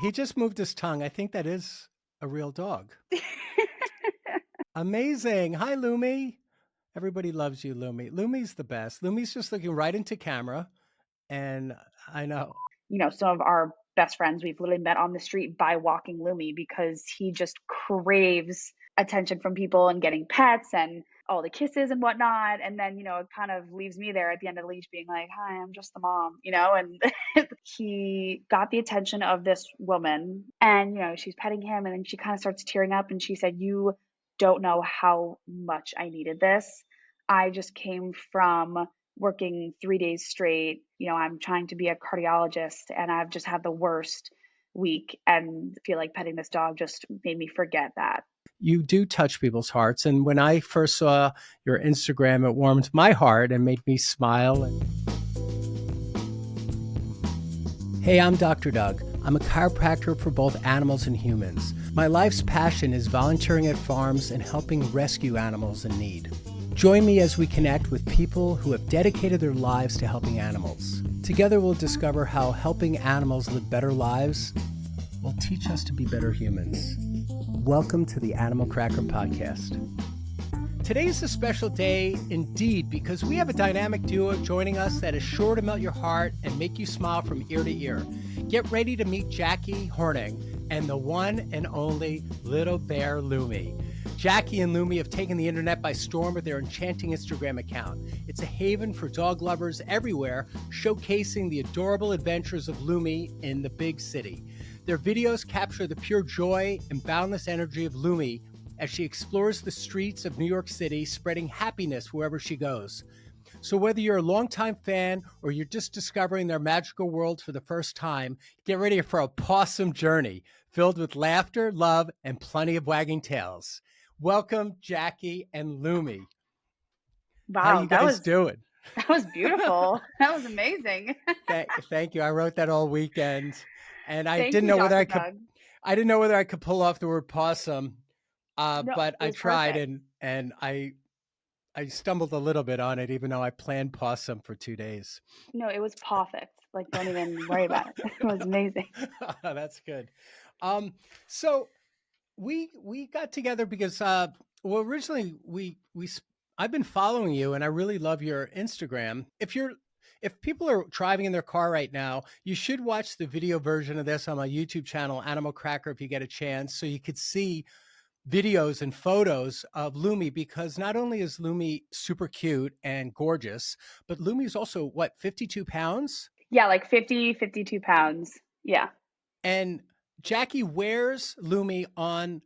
He just moved his tongue. I think that is a real dog. Amazing. Hi, Lumi. Everybody loves you, Lumi. Lumi's the best. Lumi's just looking right into camera. And I know. Some of our best friends we've literally met on the street by walking Lumi because he just craves attention from people and getting pets and all the kisses and whatnot. And then, it kind of leaves me there at the end of the leash being like, hi, I'm just the mom, and he got the attention of this woman and, she's petting him and then she kind of starts tearing up and she said, you don't know how much I needed this. I just came from working 3 days straight. I'm trying to be a cardiologist and I've just had the worst week and feel like petting this dog just made me forget that. You do touch people's hearts. And when I first saw your Instagram, it warmed my heart and made me smile. Hey, I'm Dr. Doug. I'm a chiropractor for both animals and humans. My life's passion is volunteering at farms and helping rescue animals in need. Join me as we connect with people who have dedicated their lives to helping animals. Together we'll discover how helping animals live better lives will teach us to be better humans. Welcome to the Animal Cracker Podcast. Today is a special day indeed because we have a dynamic duo joining us that is sure to melt your heart and make you smile from ear to ear. Get ready to meet Jackie Horning and the one and only little Bear Lumi. Jackie and Lumi have taken the internet by storm with their enchanting Instagram account. It's a haven for dog lovers everywhere, showcasing the adorable adventures of Lumi in the big city. Their videos capture the pure joy and boundless energy of Lumi as she explores the streets of New York City, spreading happiness wherever she goes. So whether you're a longtime fan or you're just discovering their magical world for the first time, get ready for a PAWsome journey filled with laughter, love, and plenty of wagging tails. Welcome, Jackie and Lumi. How Wow, you guys doing? that was beautiful. That was amazing. Thank you. I wrote that all weekend, and I Thank didn't you, know whether Dr. I could. Doug. I didn't know whether I could pull off the word possum, No, but it I was tried, perfect. and I stumbled a little bit on it, even though I planned possum for 2 days. No, it was perfect. Like, don't even worry about it. It was amazing. That's good. Um, so we got together because well, originally I've been following you and I really love your Instagram. If people are driving in their car right now, you should watch the video version of this on my YouTube channel, Animal Cracker, if you get a chance, so you could see videos and photos of Lumi, because not only is Lumi super cute and gorgeous, but Lumi is also what, 52 pounds? Yeah, like 50, 52 pounds. Yeah. And Jackie wears Lumi on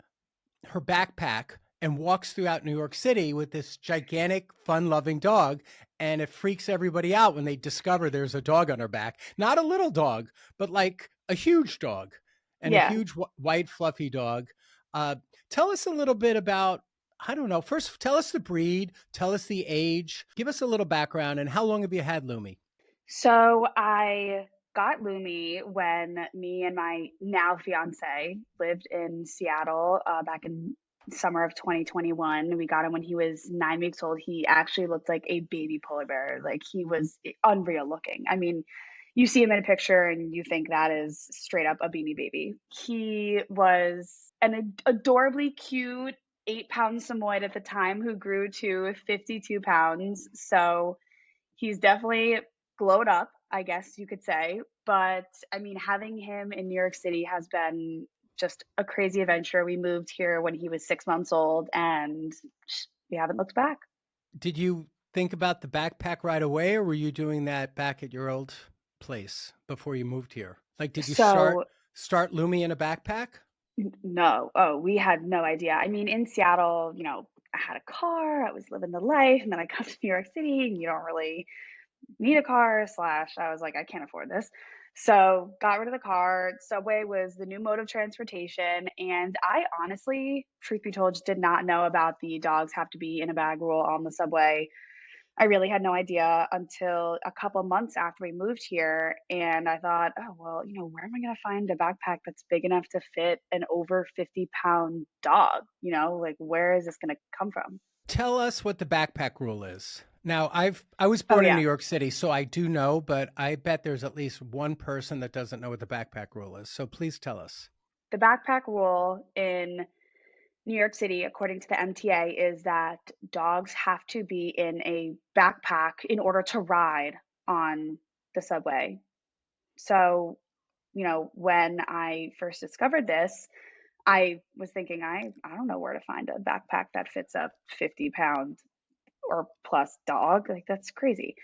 her backpack and walks throughout New York City with this gigantic, fun loving dog. And it freaks everybody out when they discover there's a dog on her back. Not a little dog, but like a huge dog, and a Yeah. huge white, fluffy dog. Uh, Tell us a little bit about, I don't know, first tell us the breed, tell us the age, give us a little background, and how long have you had Lumi? So I got Lumi when me and my now fiance lived in Seattle back in summer of 2021. We got him when he was 9 weeks old. He actually looked like a baby polar bear. Like he was unreal looking. I mean, you see him in a picture and you think that is straight up a beanie baby. He was an adorably cute 8 pound Samoyed at the time who grew to 52 pounds. So he's definitely glowed up, I guess you could say. But I mean, having him in New York City has been just a crazy adventure. We moved here when he was 6 months old and we haven't looked back. Did you think about the backpack right away, or were you doing that back at your old place before you moved here? Like, did you start So, start Lumi in a backpack? no, oh, we had no idea. I mean, in Seattle, I had a car, I was living the life, and then I come to New York City and you don't really need a car slash I was like, I can't afford this. So got rid of the car. Subway was the new mode of transportation. And I honestly, truth be told, just did not know about the dogs have to be in a bag rule on the subway. I really had no idea until a couple months after we moved here. And I thought, oh, well, where am I going to find a backpack that's big enough to fit an over 50-pound dog? Like, where is this going to come from? Tell us what the backpack rule is. Now, I was Oh born in New yeah. York City, so I do know, but I bet there's at least one person that doesn't know what the backpack rule is. So please tell us. The backpack rule in New York City, according to the MTA, is that dogs have to be in a backpack in order to ride on the subway. So, when I first discovered this, I was thinking, I don't know where to find a backpack that fits a 50-pound or plus dog. Like, that's crazy.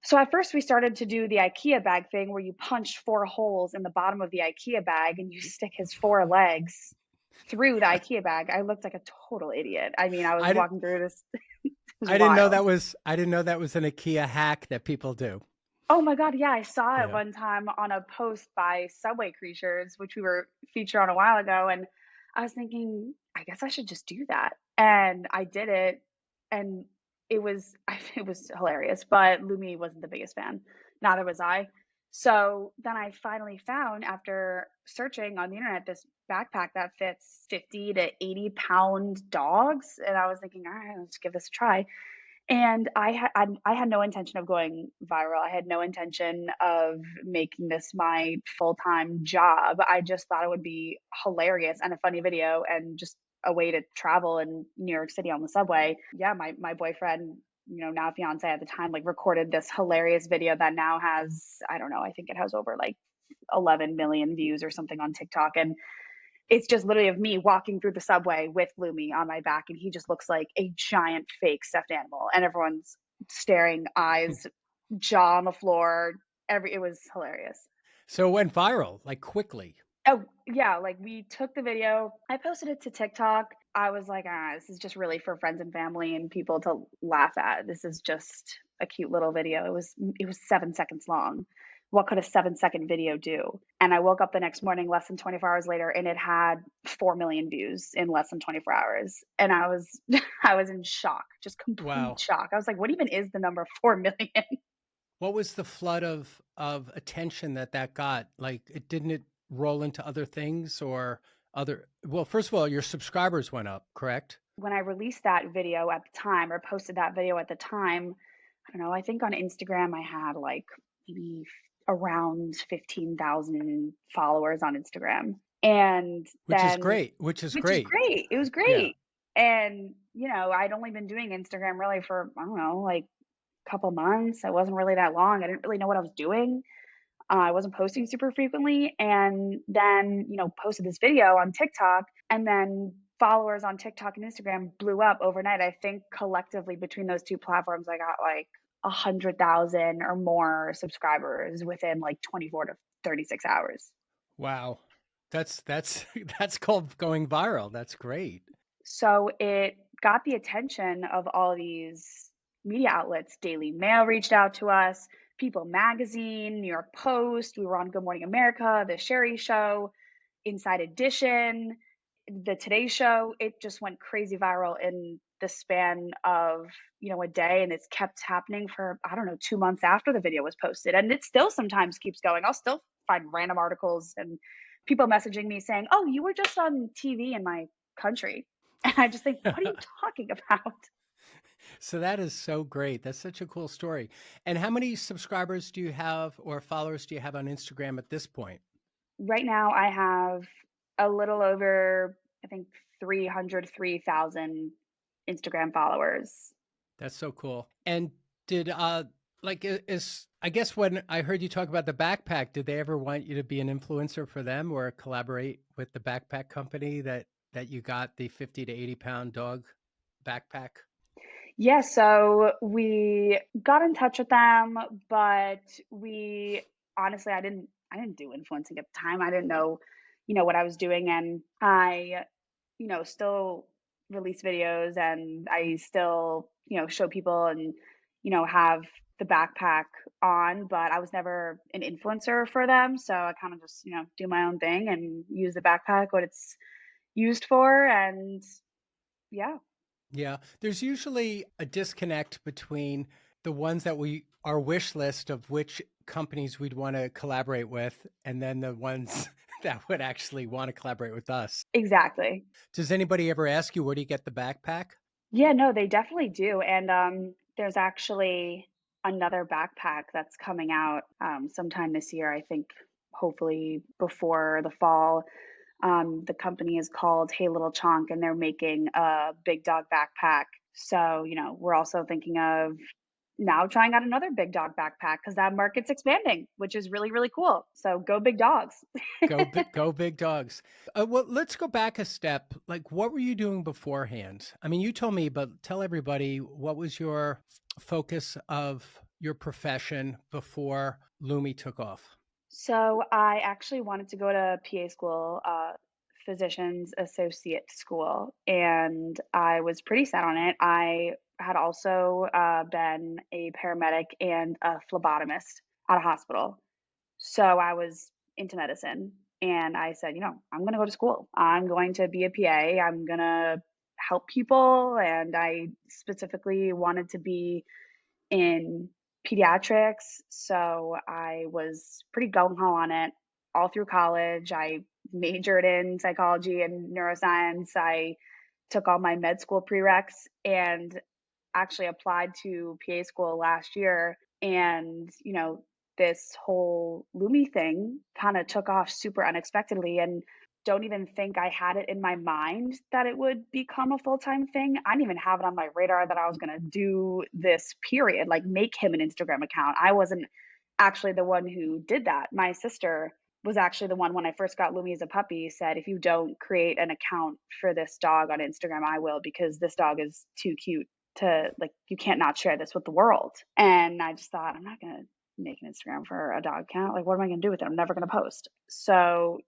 So at first we started to do the IKEA bag thing where you punch four holes in the bottom of the IKEA bag and you stick his four legs through the IKEA bag. I looked like a total idiot. I mean, I was I didn't walking through this, it was I didn't know wild. that was I didn't know that was an IKEA hack that people do. Oh my God, yeah, I saw it Yeah. one time on a post by Subway Creatures, which we were featured on a while ago, and I was thinking, I guess I should just do that. And I did it, and it was it was hilarious, but Lumi wasn't the biggest fan. Neither was I. So then I finally found, after searching on the internet, this backpack that fits 50 to 80-pound dogs, and I was thinking, all right, let's give this a try. And I had no intention of going viral. I had no intention of making this my full-time job. I just thought it would be hilarious and a funny video and just a way to travel in New York City on the subway. Yeah, my boyfriend, now fiance at the time, like recorded this hilarious video that now has, I don't know, I think it has over like 11 million views or something on TikTok. And it's just literally of me walking through the subway with Lumi on my back, and he just looks like a giant fake stuffed animal, and everyone's staring, eyes, jaw on the floor. It was hilarious. So it went viral like quickly. Oh yeah, like we took the video, I posted it to TikTok. I was like, this is just really for friends and family and people to laugh at. This is just a cute little video. It was 7 seconds long. What could a 7-second video do? And I woke up the next morning, less than 24 hours later, and it had 4 million views in less than 24 hours. And I was I was in shock, just complete Wow. shock. I was like, what even is the number 4 million? What was the flood of attention that got? Like, it didn't it roll into other things or other well, first of all, your subscribers went up, correct? When I released that video at the time, or posted that video at the time, I don't know, I think on Instagram I had like maybe around 15,000 followers on Instagram. And Which is then, great, which is which is great. great. It was Yeah. great. And, I'd only been doing Instagram really for, I don't know, like a couple months. It wasn't really that long. I didn't really know what I was doing. I wasn't posting super frequently, and then, posted this video on TikTok, and then followers on TikTok and Instagram blew up overnight. I think collectively between those two platforms, I got like 100,000 or more subscribers within like 24 to 36 hours. Wow. That's that's called going viral. That's great. So it got the attention of all these media outlets. Daily Mail reached out to us, People Magazine, New York Post. We were on Good Morning America, The Sherry Show, Inside Edition, The Today Show. It just went crazy viral in the span of, a day. And it's kept happening for, I don't know, 2 months after the video was posted. And it still sometimes keeps going. I'll still find random articles and people messaging me saying, oh, you were just on TV in my country. And I just think, what are you talking about? So that is so great. That's such a cool story. And how many subscribers do you have or followers do you have on Instagram at this point? Right now, I have a little over, I think, 303,000 Instagram followers. That's so cool. And did like is I guess when I heard you talk about the backpack, did they ever want you to be an influencer for them or collaborate with the backpack company that you got the 50 to 80-pound dog backpack? Yeah, so we got in touch with them, but we honestly, I didn't do influencing at the time. I didn't know, what I was doing, and I, still release videos, and I still, show people and, have the backpack on, but I was never an influencer for them. So I kind of just, do my own thing and use the backpack what it's used for, and yeah. Yeah, there's usually a disconnect between the ones that we our wish list of which companies we'd want to collaborate with, and then the ones that would actually want to collaborate with us. Exactly. Does anybody ever ask you where do you get the backpack? Yeah, no, they definitely do. And There's actually another backpack that's coming out sometime this year. I think hopefully before the fall. The company is called Hey Little Chonk, and they're making a big dog backpack. So, we're also thinking of now trying out another big dog backpack because that market's expanding, which is really, really cool. So go big dogs. Go big dogs. Well, let's go back a step. Like, what were you doing beforehand? I mean, you told me, but tell everybody what was your focus of your profession before Lumi took off? So I actually wanted to go to PA school, physician's associate school, and I was pretty set on it. I had also been a paramedic and a phlebotomist at a hospital. So I was into medicine and I said, I'm going to go to school. I'm going to be a PA. I'm going to help people. And I specifically wanted to be in pediatrics. So I was pretty gung ho on it all through college. I majored in psychology and neuroscience. I took all my med school prereqs and actually applied to PA school last year. And, this whole Lumi thing kind of took off super unexpectedly. And don't even think I had it in my mind that it would become a full-time thing. I didn't even have it on my radar that I was going to do this period, like make him an Instagram account. I wasn't actually the one who did that. My sister was actually the one when I first got Lumi as a puppy said, if you don't create an account for this dog on Instagram, I will, because this dog is too cute to like, you can't not share this with the world. And I just thought, I'm not going to make an Instagram for a dog account. Like, what am I going to do with it? I'm never going to post. So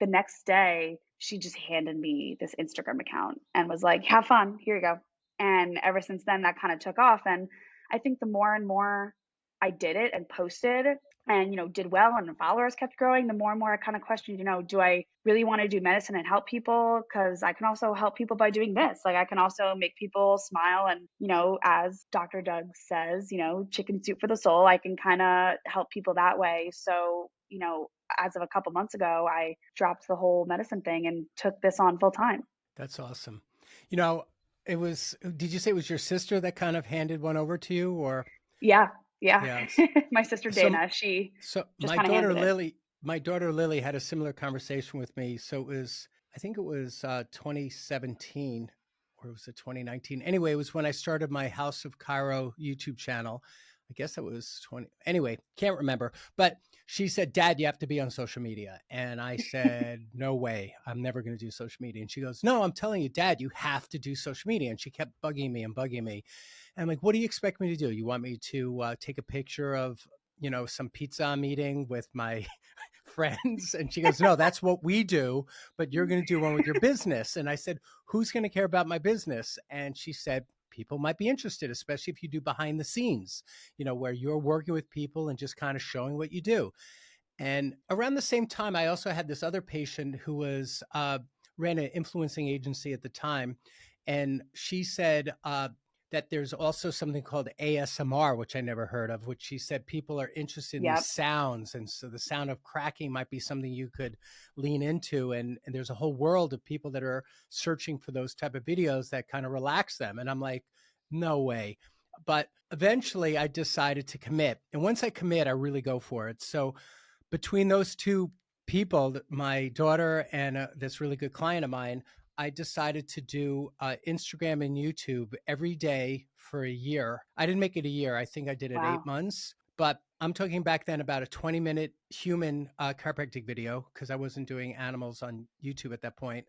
the next day, she just handed me this Instagram account and was like, have fun. Here you go. And ever since then, that kind of took off. And I think the more and more I did it and posted and, did well and the followers kept growing, the more and more I kind of questioned, do I really want to do medicine and help people? Because I can also help people by doing this. Like I can also make people smile. And, as Dr. Doug says, chicken soup for the soul, I can kind of help people that way. So, as of a couple months ago, I dropped the whole medicine thing and took this on full time. That's awesome. You know, did you say it was your sister that kind of handed one over to you or? Yeah. Yeah. Yes. My sister So, Dana, she so just kind of handed it. My daughter Lily had a similar conversation with me. So I think it was 2017 or was it 2019? Anyway, it was when I started my House of Cairo YouTube channel. I guess it was 20. Anyway, can't remember. But she said, Dad, you have to be on social media. And I said, no way. I'm never going to do social media. And she goes, no, I'm telling you, Dad, you have to do social media. And she kept bugging me and bugging me. And I'm like, what do you expect me to do? You want me to take a picture of, some pizza I'm eating with my friends? And she goes, no, that's what we do, but you're going to do one with your business. And I said, who's going to care about my business? And she said, people might be interested, especially if you do behind the scenes, where you're working with people and just kind of showing what you do. And around the same time, I also had this other patient who was ran an influencing agency at the time. And she said, that there's also something called ASMR, which I never heard of, which she said people are interested in these Yep. sounds. And so the sound of cracking might be something you could lean into. And there's a whole world of people that are searching for those type of videos that kind of relax them. And I'm like, no way. But eventually I decided to commit. And once I commit, I really go for it. So between those two people, my daughter and this really good client of mine, I decided to do Instagram and YouTube every day for a year. I didn't make it a year. I think I did it Wow. 8 months, but I'm talking back then about a 20-minute human chiropractic video because I wasn't doing animals on YouTube at that point,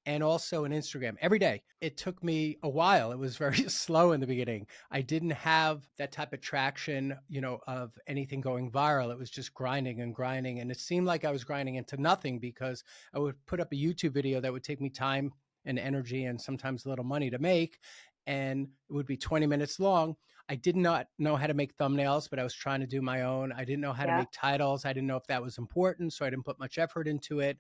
and also an Instagram every day. It took me a while. It was very slow in the beginning. I didn't have that type of traction, of anything going viral. It was just grinding and grinding. And it seemed like I was grinding into nothing because I would put up a YouTube video that would take me time and energy and sometimes a little money to make. And it would be 20 minutes long. I did not know how to make thumbnails, but I was trying to do my own. I didn't know how to Yeah. make titles. I didn't know if that was important. So I didn't put much effort into it.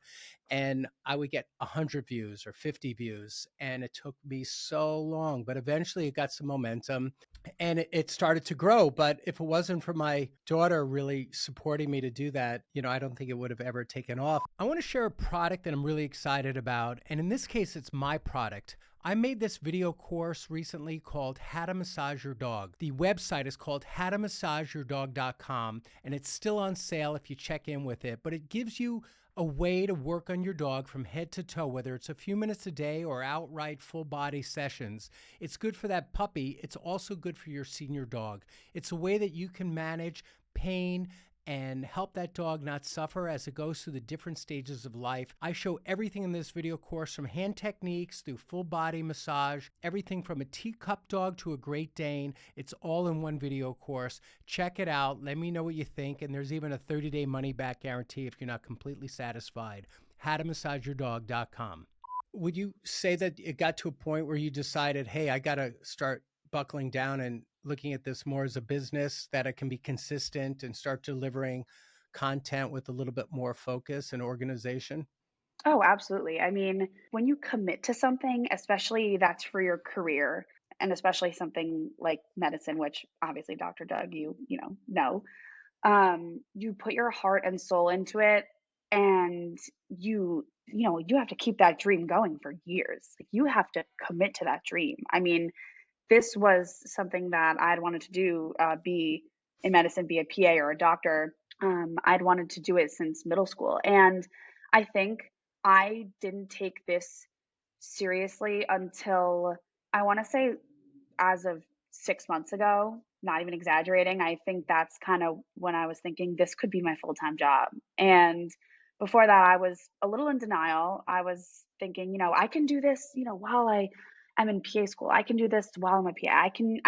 And I would get 100 views or 50 views. And it took me so long, but eventually it got some momentum and it started to grow. But if it wasn't for my daughter really supporting me to do that, I don't think it would have ever taken off. I want to share a product that I'm really excited about. And in this case, it's my product. I made this video course recently called How to Massage Your Dog. The website is called howtomassageyourdog.com, and it's still on sale if you check in with it, but it gives you a way to work on your dog from head to toe, whether it's a few minutes a day or outright full body sessions. It's good for that puppy. It's also good for your senior dog. It's a way that you can manage pain and help that dog not suffer as it goes through the different stages of life. I show everything in this video course, from hand techniques through full body massage, everything from a teacup dog to a Great Dane. It's all in one video course. Check it out. Let me know what you think. And there's even a 30-day money-back guarantee if you're not completely satisfied. howtomassageyourdog.com. Would you say that it got to a point where you decided, hey, I got to start buckling down and looking at this more as a business, that it can be consistent and start delivering content with a little bit more focus and organization? Oh, absolutely. I mean, when you commit to something, especially that's for your career, and especially something like medicine, which obviously Dr. Doug, you know, you put your heart and soul into it, and you have to keep that dream going for years. Like, you have to commit to that dream. I mean, this was something that I'd wanted to do, be in medicine, be a PA or a doctor. I'd wanted to do it since middle school. And I think I didn't take this seriously until, I want to say, as of 6 months ago, not even exaggerating. I think that's kind of when I was thinking this could be my full time job. And before that, I was a little in denial. I was thinking, I can do this, while I'm in PA school. I can do this while I'm a PA. I can,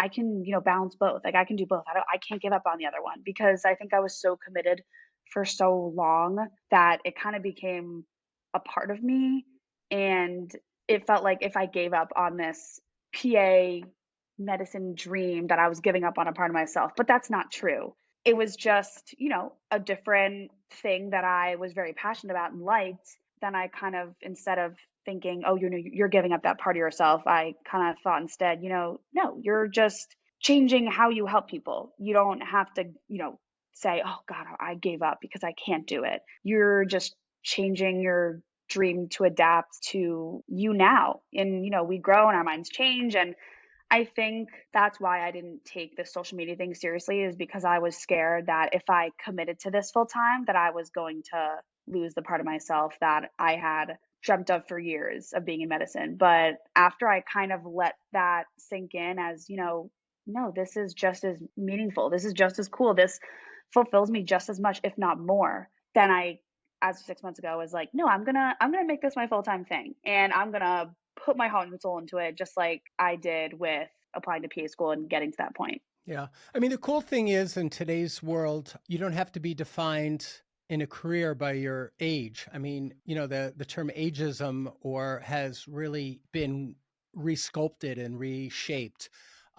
balance both. Like, I can do both. I can't give up on the other one, because I think I was so committed for so long that it kind of became a part of me. And it felt like if I gave up on this PA medicine dream, that I was giving up on a part of myself, but that's not true. It was just, a different thing that I was very passionate about and liked. Then I kind of, instead of thinking, oh, you're giving up that part of yourself, I kind of thought instead, no, you're just changing how you help people. You don't have to, say, oh God, I gave up because I can't do it. You're just changing your dream to adapt to you now. And, we grow and our minds change. And I think that's why I didn't take the social media thing seriously, is because I was scared that if I committed to this full time, that I was going to lose the part of myself that I had dreamt of for years of being in medicine. But after I kind of let that sink in, as, no, this is just as meaningful. This is just as cool. This fulfills me just as much, if not more. Then I, as of 6 months ago, was like, no, I'm gonna make this my full-time thing. And I'm gonna put my heart and soul into it, just like I did with applying to PA school and getting to that point. Yeah. I mean, the cool thing is, in today's world, you don't have to be defined in a career by your age. I mean, the term ageism has really been resculpted and reshaped.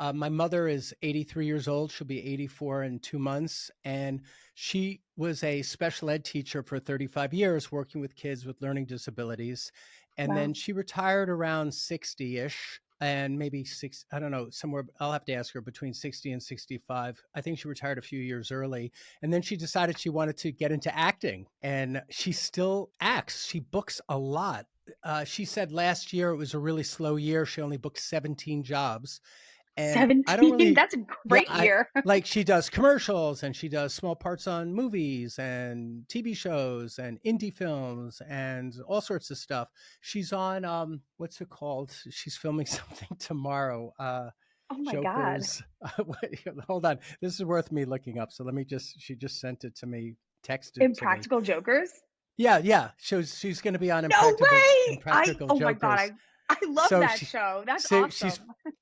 My mother is 83 years old. She'll be 84 in 2 months. And she was a special ed teacher for 35 years, working with kids with learning disabilities. And then Wow. she retired around 60-ish, and maybe six, I don't know, somewhere, I'll have to ask her, between 60 and 65. I think she retired a few years early. And then she decided she wanted to get into acting, and she still acts. She books a lot. She said last year it was a really slow year. She only booked 17 jobs. And I don't 17, really, that's a yeah, great year. like, she does commercials and she does small parts on movies and TV shows and indie films and all sorts of stuff. She's on, what's it called? She's filming something tomorrow. Oh my God. Jokers. Hold on. This is worth me looking up. So she just sent it to me, texted to me. Impractical Jokers? Yeah. Yeah. She's going to be on No way. Impractical Oh my God, Jokers. I love So that show. That's so awesome.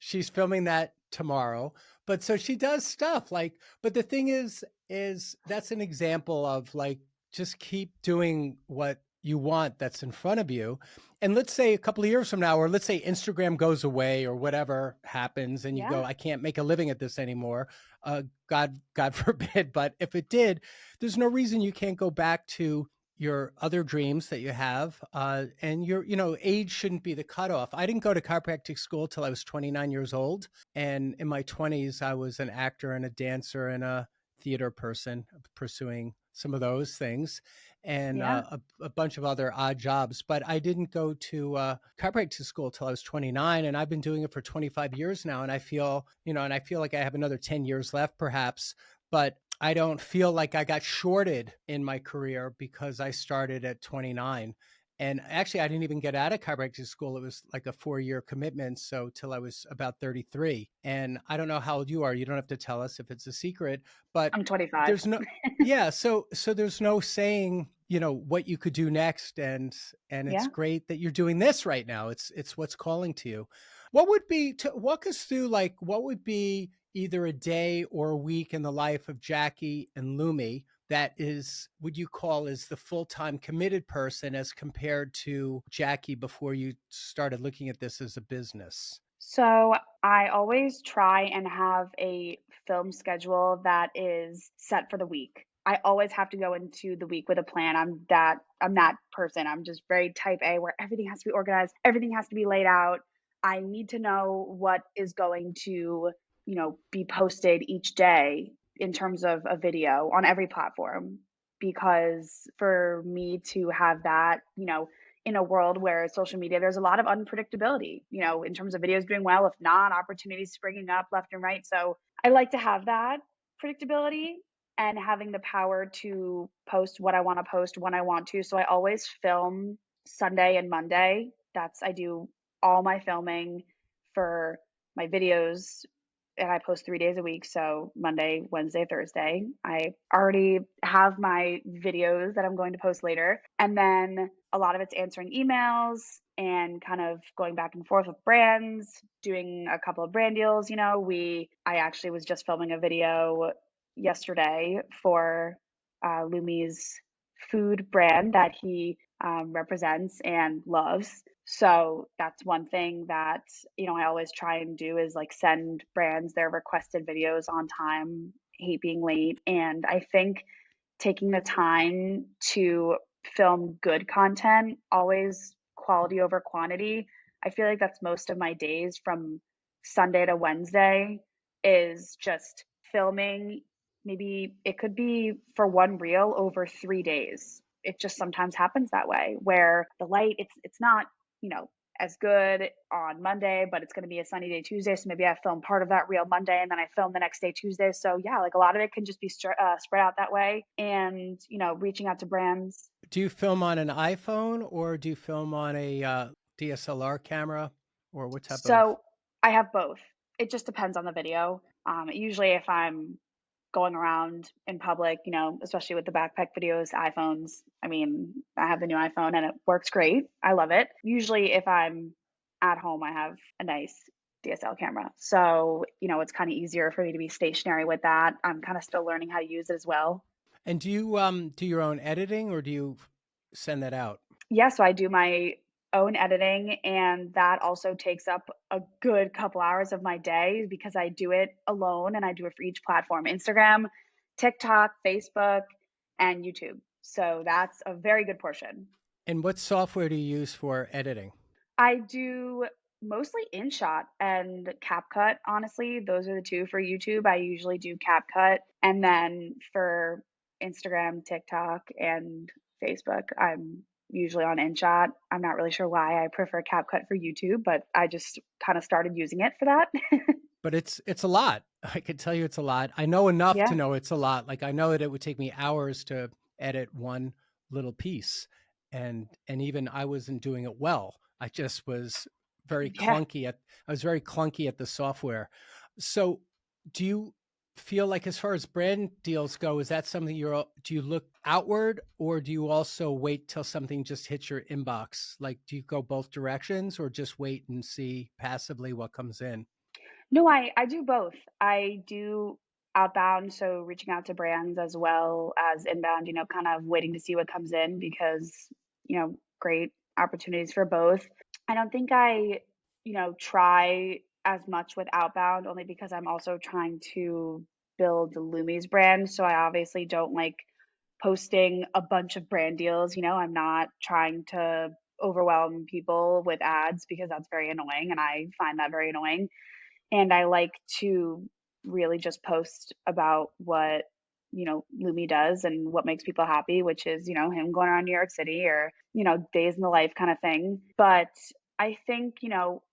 she's filming that tomorrow. But so she does stuff like, but the thing is that's an example of, like, just keep doing what you want that's in front of you. And let's say a couple of years from now, or let's say Instagram goes away or whatever happens, and you go, Yeah. I can't make a living at this anymore. God forbid. But if it did, there's no reason you can't go back to your other dreams that you have. And age shouldn't be the cutoff. I didn't go to chiropractic school till I was 29 years old. And in my 20s, I was an actor and a dancer and a theater person pursuing some of those things, and Yeah, a bunch of other odd jobs. But I didn't go to chiropractic school till I was 29, and I've been doing it for 25 years now. And I feel, and I feel like I have another 10 years left, perhaps. But I don't feel like I got shorted in my career because I started at 29. And actually, I didn't even get out of chiropractic school. It was like a 4-year commitment. So till I was about 33. And I don't know how old you are. You don't have to tell us if it's a secret, but I'm 25. there's no, yeah. So there's no saying, what you could do next. And it's Yeah. great that you're doing this right now. It's what's calling to you. What would be, to walk us through, like, what would be either a day or a week in the life of Jackie and Lumi that is, would you call, is the full-time committed person as compared to Jackie before you started looking at this as a business? So I always try and have a film schedule that is set for the week. I always have to go into the week with a plan. I'm that person. I'm just very type A where everything has to be organized, everything has to be laid out. I need to know what is going to, be posted each day in terms of a video on every platform, because for me to have that, in a world where social media, there's a lot of unpredictability, in terms of videos doing well, if not, opportunities springing up left and right. So I like to have that predictability and having the power to post what I want to post when I want to. So I always film Sunday and Monday. I do all my filming for my videos, and I post 3 days a week. So Monday, Wednesday, Thursday. I already have my videos that I'm going to post later. And then a lot of it's answering emails and kind of going back and forth with brands, doing a couple of brand deals. I actually was just filming a video yesterday for Lumi's food brand that he represents and loves. So that's one thing that, I always try and do is like send brands their requested videos on time, hate being late. And I think taking the time to film good content, always quality over quantity. I feel like that's most of my days from Sunday to Wednesday is just filming. Maybe it could be for one reel over 3 days. It just sometimes happens that way where the light, it's not, you know, as good on Monday, but it's going to be a sunny day Tuesday. So maybe I film part of that reel Monday and then I film the next day Tuesday. So yeah, like a lot of it can just be spread out that way. And, reaching out to brands. Do you film on an iPhone or do you film on a DSLR camera, or what type of? So I have both. It just depends on the video. Usually if I'm going around in public, especially with the backpack videos, iPhones. I mean, I have the new iPhone and it works great. I love it. Usually, if I'm at home, I have a nice DSL camera. So, it's kind of easier for me to be stationary with that. I'm kind of still learning how to use it as well. And do you do your own editing or do you send that out? Yeah, so I do my own editing, and that also takes up a good couple hours of my day because I do it alone and I do it for each platform: Instagram, TikTok, Facebook, and YouTube. So that's a very good portion. And what software do you use for editing? I do mostly InShot and CapCut, honestly. Those are the two for YouTube. I usually do CapCut. And then for Instagram, TikTok, and Facebook, I'm usually on InShot. I'm not really sure why I prefer CapCut for YouTube, but I just kind of started using it for that. But it's a lot. I can tell you it's a lot. I know enough to Yeah. know it's a lot. Like, I know that it would take me hours to edit one little piece. And even I wasn't doing it well. I just was very Yeah. clunky at I was very clunky at the software. So do you feel like, as far as brand deals go, is that something do you look outward, or do you also wait till something just hits your inbox? Like, do you go both directions or just wait and see passively what comes in? No, I do both. I do outbound, so reaching out to brands as well as inbound, kind of waiting to see what comes in because, great opportunities for both. I don't think I, try as much with outbound only because I'm also trying to build Lumi's brand. So I obviously don't like posting a bunch of brand deals. I'm not trying to overwhelm people with ads because that's very annoying and I find that very annoying. And I like to really just post about what Lumi does and what makes people happy, which is, him going around New York City or, days in the life kind of thing. But I think,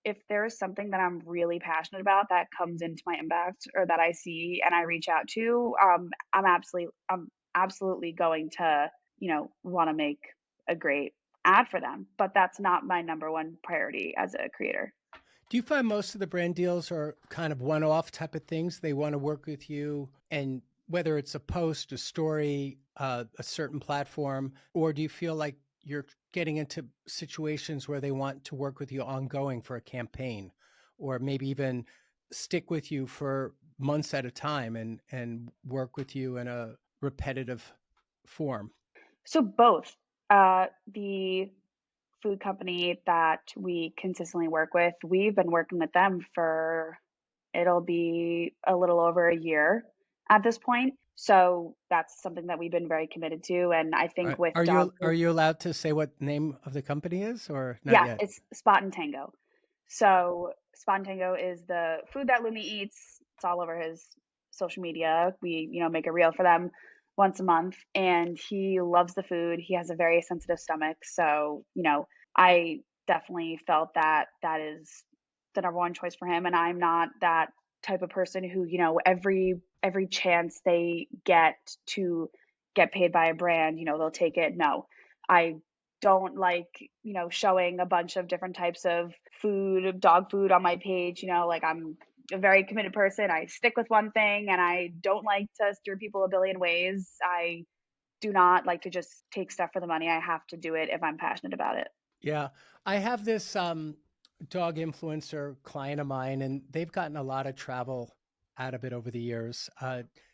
if there's something that I'm really passionate about that comes into my inbox or that I see and I reach out to, I'm absolutely going to, want to make a great ad for them. But that's not my number one priority as a creator. Do you find most of the brand deals are kind of one-off type of things? They want to work with you, and whether it's a post, a story, a certain platform, or do you feel like you're getting into situations where they want to work with you ongoing for a campaign, or maybe even stick with you for months at a time and work with you in a repetitive form? So both. The food company that we consistently work with, we've been working with them for it'll be a little over a year at this point. So that's something that we've been very committed to. And I think with Are dog you food, allowed to say what name of the company is, or not yeah, yet? it's Spot and Tango. So Spot and Tango is the food that Lumi eats. It's all over his social media. We, make a reel for them once a month, and he loves the food. He has a very sensitive stomach, so I definitely felt that that is the number one choice for him. And I'm not that type of person who, every chance they get to get paid by a brand, they'll take it. No, I don't like, showing a bunch of different types of food, dog food on my page. Like I'm a very committed person. I stick with one thing and I don't like to steer people a billion ways. I do not like to just take stuff for the money. I have to do it if I'm passionate about it. Yeah, I have this dog influencer client of mine, and they've gotten a lot of travel out of it over the years.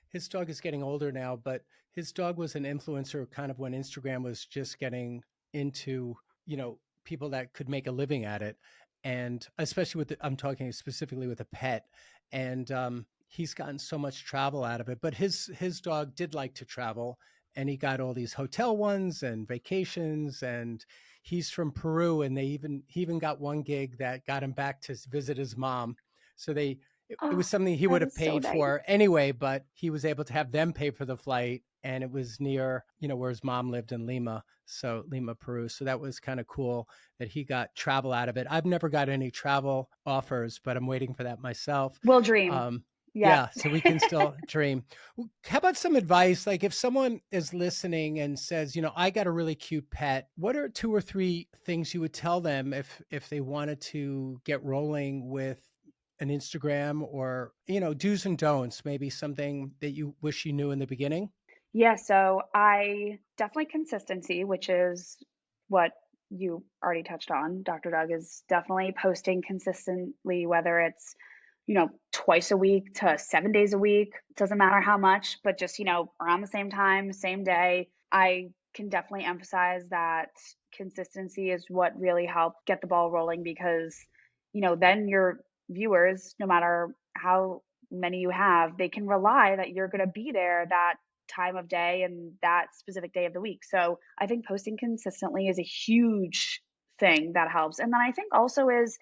His dog is getting older now, but his dog was an influencer kind of when Instagram was just getting into, people that could make a living at it. And especially I'm talking specifically with a pet. And he's gotten so much travel out of it. But his dog did like to travel, and he got all these hotel ones and vacations, and he's from Peru, and he even got one gig that got him back to visit his mom. So it Oh, was something he would that have is so paid nice. for anyway, but he was able to have them pay for the flight, and it was near, where his mom lived in Lima, so Lima, Peru. So that was kind of cool that he got travel out of it. I've never got any travel offers, but I'm waiting for that myself. Will dream. Um, Yep. yeah, so we can still dream. How about some advice? Like if someone is listening and says, I got a really cute pet, what are two or three things you would tell them if they wanted to get rolling with an Instagram, or, do's and don'ts, maybe something that you wish you knew in the beginning? Yeah, so I definitely consistency, which is what you already touched on. Dr. Doug is definitely posting consistently, whether it's, twice a week to 7 days a week. Doesn't matter how much, but just, around the same time, same day. I can definitely emphasize that consistency is what really helped get the ball rolling because, then your viewers, no matter how many you have, they can rely that you're going to be there that time of day and that specific day of the week. So I think posting consistently is a huge thing that helps. And then I think also is,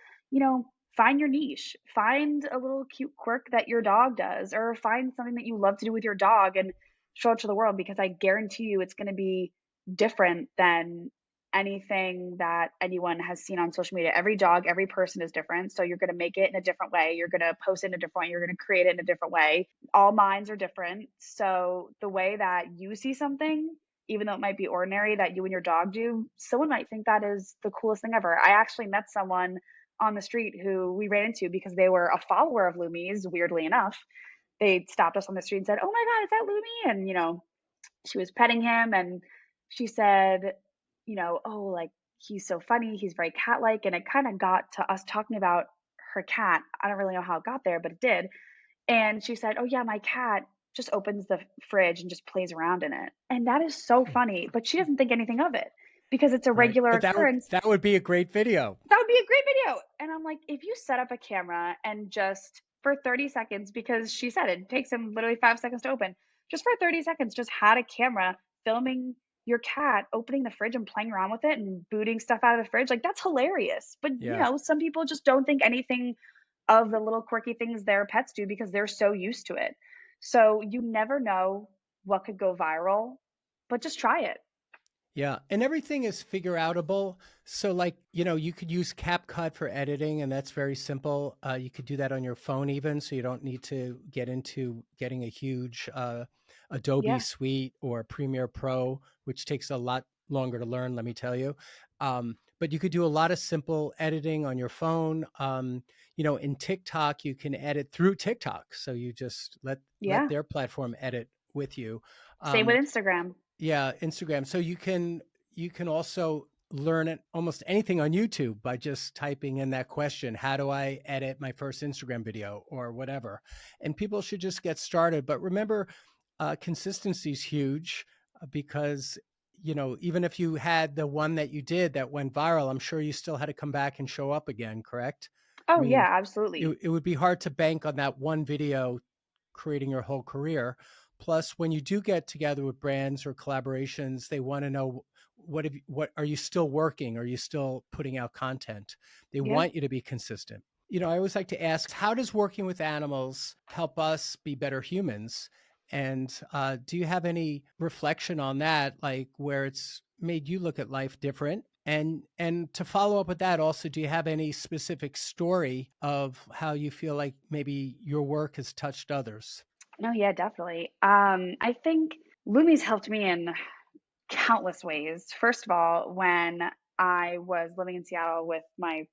find your niche, find a little cute quirk that your dog does, or find something that you love to do with your dog and show it to the world because I guarantee you it's going to be different than anything that anyone has seen on social media. Every dog, every person is different. So you're going to make it in a different way. You're going to post it in a different way. You're going to create it in a different way. All minds are different. So the way that you see something, even though it might be ordinary that you and your dog do, someone might think that is the coolest thing ever. I actually met someone on the street who we ran into because they were a follower of Lumi's, weirdly enough. They stopped us on the street and said, "Oh my God, is that Lumi?" And, she was petting him and she said, "Oh, like he's so funny. He's very cat like." And it kind of got to us talking about her cat. I don't really know how it got there, but it did. And she said, "Oh, yeah, my cat just opens the fridge and just plays around in it." And that is so funny, but she doesn't think anything of it because it's a Right. regular But occurrence. that would be a great video. That would be a great video. And I'm like, if you set up a camera and just for 30 seconds, because she said it takes him literally 5 seconds to open, just for 30 seconds, just had a camera filming your cat opening the fridge and playing around with it and booting stuff out of the fridge, like that's hilarious. But Yeah. some people just don't think anything of the little quirky things their pets do because they're so used to it. So you never know what could go viral, but just try it. Yeah, and everything is figure outable. So, like, you could use CapCut for editing, and that's very simple. You could do that on your phone, even, so you don't need to get into getting a huge Adobe Yeah. suite or Premiere Pro, which takes a lot longer to learn, let me tell you. But you could do a lot of simple editing on your phone. In TikTok, you can edit through TikTok, so you just let Yeah. their platform edit with you. Same with Um, Instagram. yeah, Instagram. So you can also learn almost anything on YouTube by just typing in that question, how do I edit my first Instagram video or whatever? And people should just get started. But remember, consistency is huge because even if you had the one that you did that went viral, I'm sure you still had to come back and show up again, correct? I Oh, mean, yeah, absolutely. it would be hard to bank on that one video creating your whole career. Plus, when you do get together with brands or collaborations, they want to know what are you still working? Are you still putting out content? They Yeah. want you to be consistent. I always like to ask, how does working with animals help us be better humans? And do you have any reflection on that, like where it's made you look at life different? And to follow up with that, also, do you have any specific story of how you feel like maybe your work has touched others? No, yeah, definitely. I think Lumi's helped me in countless ways. First of all, when I was living in Seattle with my,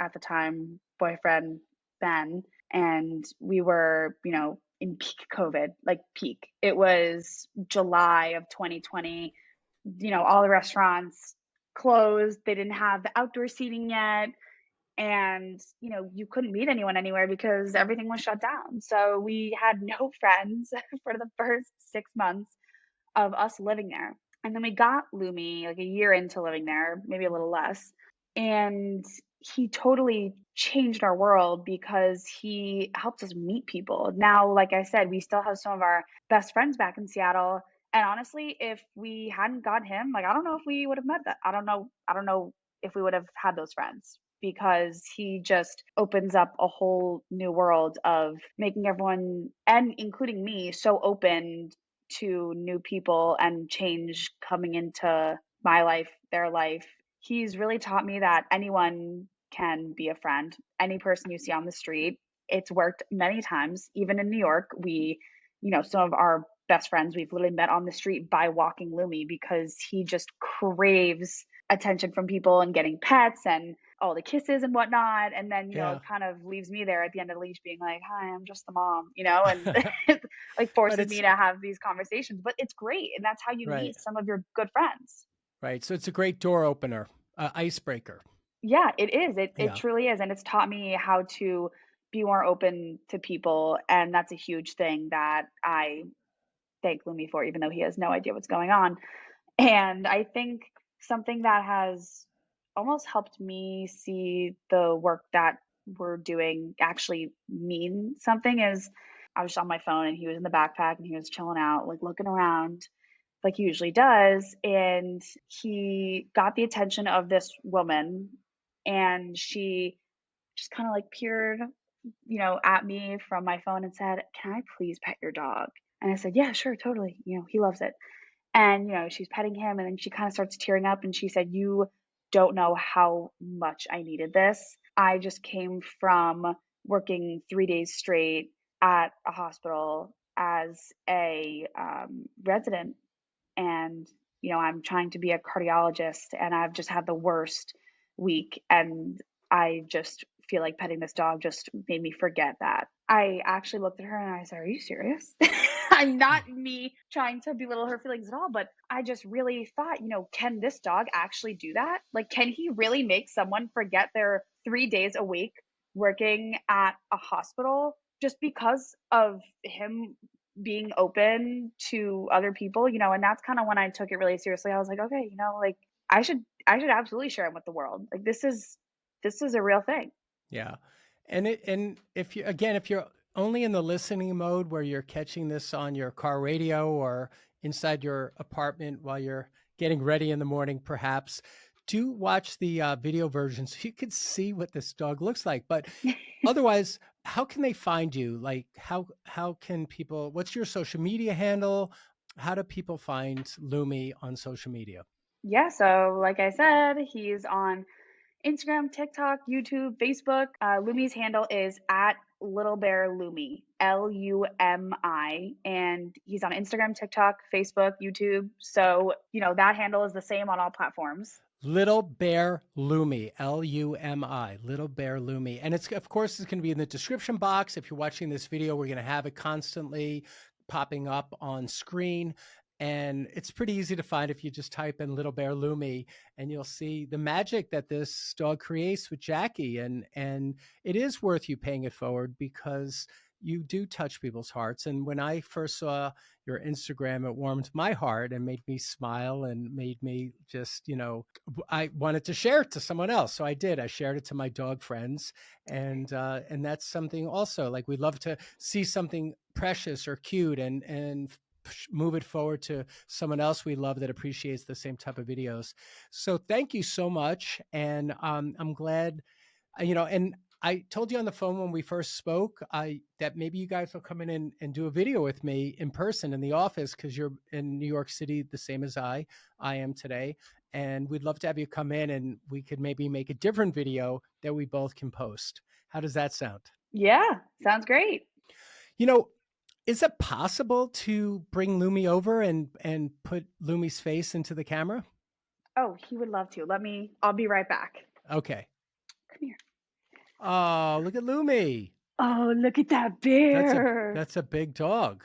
at the time boyfriend, Ben, and we were, in peak COVID, like peak. It was July of 2020. All the restaurants closed. They didn't have the outdoor seating yet. And, you couldn't meet anyone anywhere because everything was shut down. So we had no friends for the first 6 months of us living there. And then we got Lumi like a year into living there, maybe a little less. And he totally changed our world because he helped us meet people. Now, like I said, we still have some of our best friends back in Seattle. And honestly, if we hadn't got him, like I don't know if we would have met that. I don't know. I don't know if we would have had those friends because he just opens up a whole new world of making everyone and including me so open to new people and change coming into my life, their life. He's really taught me that anyone can be a friend. Any person you see on the street, it's worked many times. Even in New York, some of our best friends we've literally met on the street by walking Lumi because he just craves attention from people and getting pets and all the kisses and whatnot. And then, Yeah. it kind of leaves me there at the end of the leash being like, hi, I'm just the mom, and like But forces me it's to have these conversations. But it's great. And that's how you right, meet some of your good friends. right. So it's a great door opener, icebreaker. Yeah, it is. It Yeah. truly is. And it's taught me how to be more open to people. And that's a huge thing that I thank Lumi for, even though he has no idea what's going on. And I think something that has almost helped me see the work that we're doing actually mean something is I was on my phone and he was in the backpack and he was chilling out, like looking around like he usually does. And he got the attention of this woman and she just kind of like peered, at me from my phone and said, "Can I please pet your dog?" And I said, "Yeah, sure, totally. He loves it." And, she's petting him and then she kind of starts tearing up and she said, "You don't know how much I needed this. I just came from working 3 days straight at a hospital as a resident. And, I'm trying to be a cardiologist and I've just had the worst week. And I just feel like petting this dog just made me forget that." I actually looked at her and I said, "Are you serious?" I'm not me trying to belittle her feelings at all, but I just really thought, can this dog actually do that? Like, can he really make someone forget their 3 days a week working at a hospital just because of him being open to other people, and that's kind of when I took it really seriously. I was like, okay, like I should absolutely share him with the world. Like this is a real thing. Yeah. And if you're only in the listening mode where you're catching this on your car radio or inside your apartment while you're getting ready in the morning, perhaps, do watch the video version so you could see what this dog looks like. But otherwise, how can they find you? Like how can people, what's your social media handle? How do people find Lumi on social media? Yeah, so like I said, he's on Instagram, TikTok, YouTube, Facebook. Lumi's handle is at Little Bear Lumi, Lumi, and he's on Instagram, TikTok, Facebook, YouTube. So, that handle is the same on all platforms. Little Bear Lumi, Lumi, Little Bear Lumi. And it's, of course, it's going to be in the description box. If you're watching this video, we're going to have it constantly popping up on screen. And it's pretty easy to find if you just type in Little Bear Lumi, and you'll see the magic that this dog creates with Jackie. And it is worth you paying it forward, because you do touch people's hearts. And when I first saw your Instagram, it warmed my heart and made me smile and made me just, I wanted to share it to someone else. So I did. I shared it to my dog friends. And that's something also, like, we love to see something precious or cute and move it forward to someone else we love that appreciates the same type of videos. So thank you so much. And I'm glad, and I told you on the phone when we first spoke, that maybe you guys will come in and do a video with me in person in the office, because you're in New York City, the same as I am today. And we'd love to have you come in, and we could maybe make a different video that we both can post. How does that sound? Yeah, sounds great. Is it possible to bring Lumi over and put Lumi's face into the camera? Oh, he would love to. I'll be right back. Okay. Come here. Oh, look at Lumi. Oh, look at that bear. That's a big dog.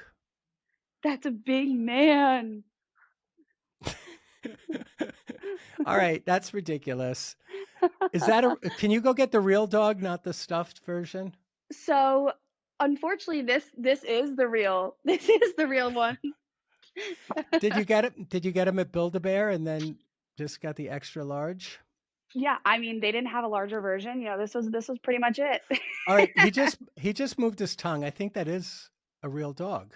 That's a big man. All right, that's ridiculous. Can you go get the real dog, not the stuffed version? So, unfortunately, this is the real one. Did you get him at Build-A-Bear and then just got the extra large? Yeah, I mean, they didn't have a larger version. This was pretty much it. All right, he just moved his tongue. I think that is a real dog.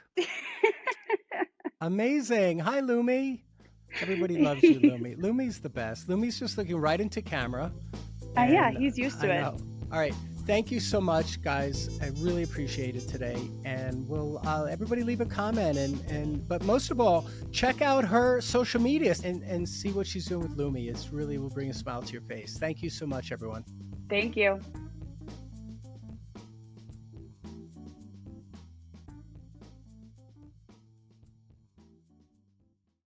Amazing. Hi, Lumi. Everybody loves you, Lumi. Lumi's the best. Lumi's just looking right into camera. Yeah, he's used to it. All right. Thank you so much, guys. I really appreciate it today. And we'll everybody leave a comment, but most of all, check out her social media and see what she's doing with Lumi. It's really will bring a smile to your face. Thank you so much, everyone. Thank you.